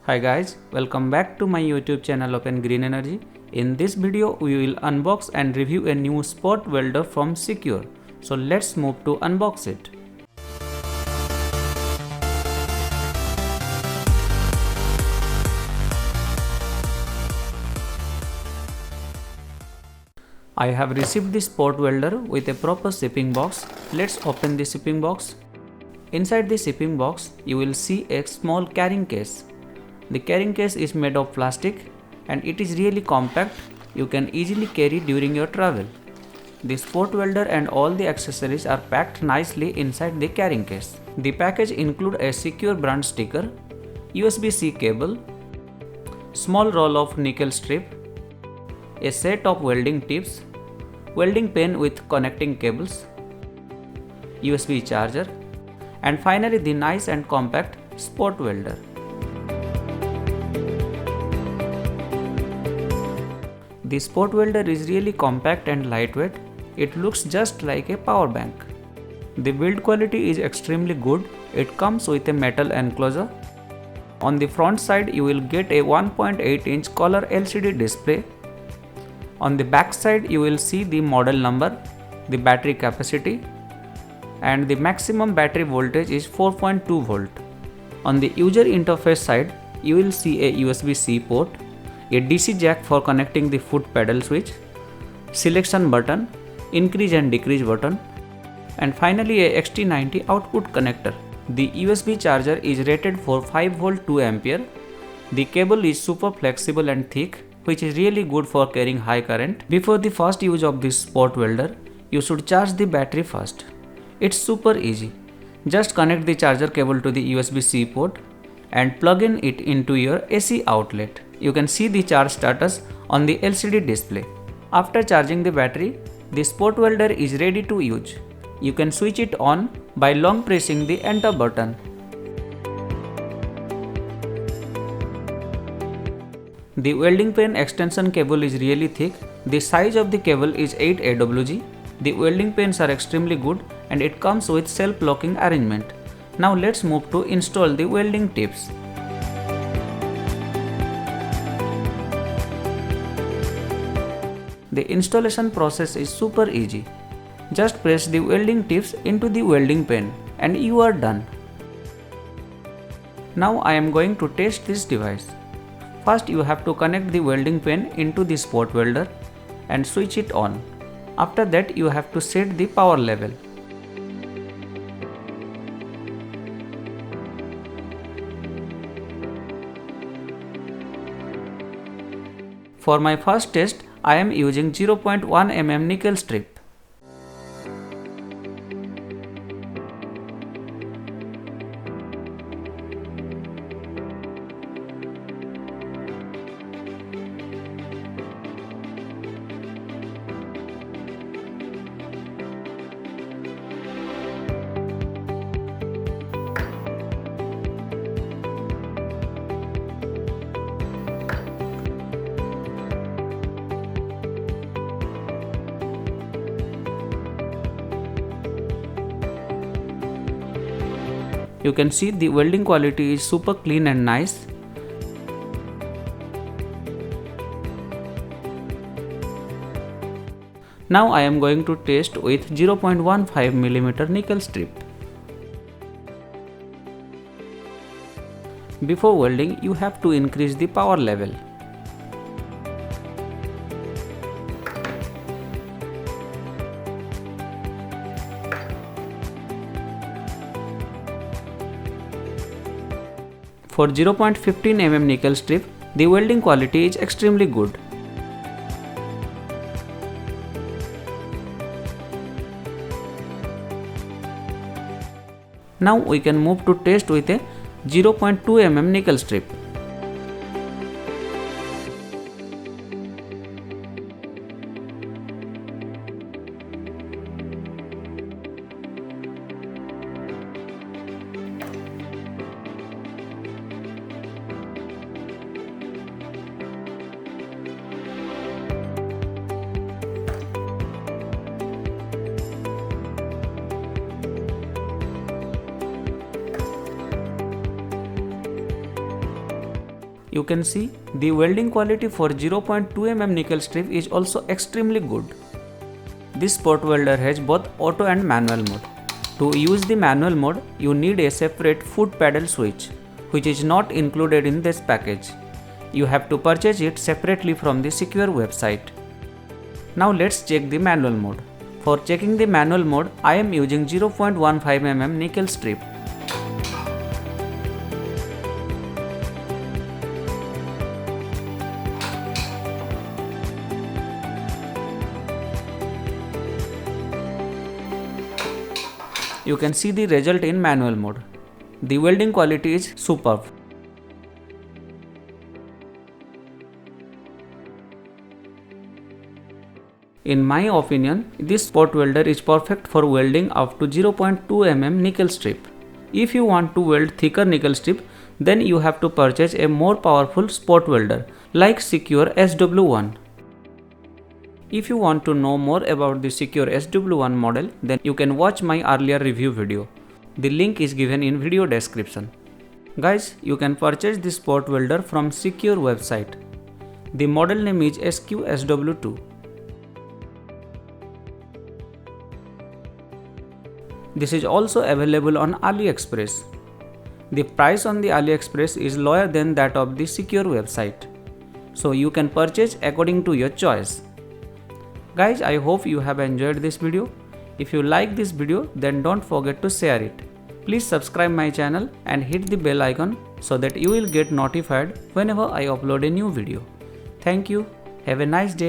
Hi guys, welcome back to my YouTube channel Open Green Energy. In this video, we will unbox and review a new spot welder from Sequre. So let's move to unbox it. I have received the spot welder with a proper shipping box. Let's open the shipping box. Inside the shipping box, you will see a small carrying case. The carrying case is made of plastic and it is really compact. You can easily carry during your travel. The spot welder and all the accessories are packed nicely inside the carrying case. The package includes a Sequre brand sticker, USB-C cable, small roll of nickel strip, a set of welding tips, welding pen with connecting cables, USB charger, and finally the nice and compact spot welder. The spot welder is really compact and lightweight. It looks just like a power bank. The build quality is extremely good. It comes with a metal enclosure. On the front side, you will get a 1.8-inch color LCD display. On the back side, you will see the model number, the battery capacity, and the maximum battery voltage is 4.2 volt. On the user interface side, you will see a USB-C port, a DC jack for connecting the foot pedal switch, selection button, increase and decrease button, and finally a XT90 output connector. The USB charger is rated for 5V 2A. The cable is super flexible and thick, which is really good for carrying high current. Before the first use of this spot welder, you should charge the battery first. It's super easy. Just connect the charger cable to the USB-C port and plug in it into your AC outlet. You can see the charge status on the LCD display. After charging the battery, the spot welder is ready to use. You can switch it on by long pressing the enter button. The welding pen extension cable is really thick. The size of the cable is 8 AWG. The welding pens are extremely good and it comes with self-locking arrangement. Now let's move to install the welding tips. The installation process is super easy. Just press the welding tips into the welding pen and you are done. Now I am going to test this device. First you have to connect the welding pen into the spot welder and switch it on. After that you have to set the power level. For my first test, I am using 0.1 mm nickel strip. You can see the welding quality is super clean and nice. Now I am going to test with 0.15 mm nickel strip. Before welding, you have to increase the power level. For 0.15 mm nickel strip, the welding quality is extremely good. Now we can move to test with a 0.2 mm nickel strip. You can see the welding quality for 0.2 mm nickel strip is also extremely good. This spot welder has both auto and manual mode. To use the manual mode, you need a separate foot pedal switch, which is not included in this package. You have to purchase it separately from the Sequre website. Now let's check the manual mode. For checking the manual mode, I am using 0.15 mm nickel strip. You can see the result in manual mode. The welding quality is superb. In my opinion, this spot welder is perfect for welding up to 0.2 mm nickel strip. If you want to weld thicker nickel strip, then you have to purchase a more powerful spot welder like SQ-SW2. If you want to know more about the SQ-SW2 model, then you can watch my earlier review video. The link is given in video description. Guys, you can purchase this spot welder from Sequre website. The model name is SQ-SW2. This is also available on AliExpress. The price on the AliExpress is lower than that of the Sequre website, so you can purchase according to your choice. Guys, I hope you have enjoyed this video. If you like this video, then don't forget to share it. Please subscribe my channel and hit the bell icon so that you will get notified whenever I upload a new video. Thank you. Have a nice day.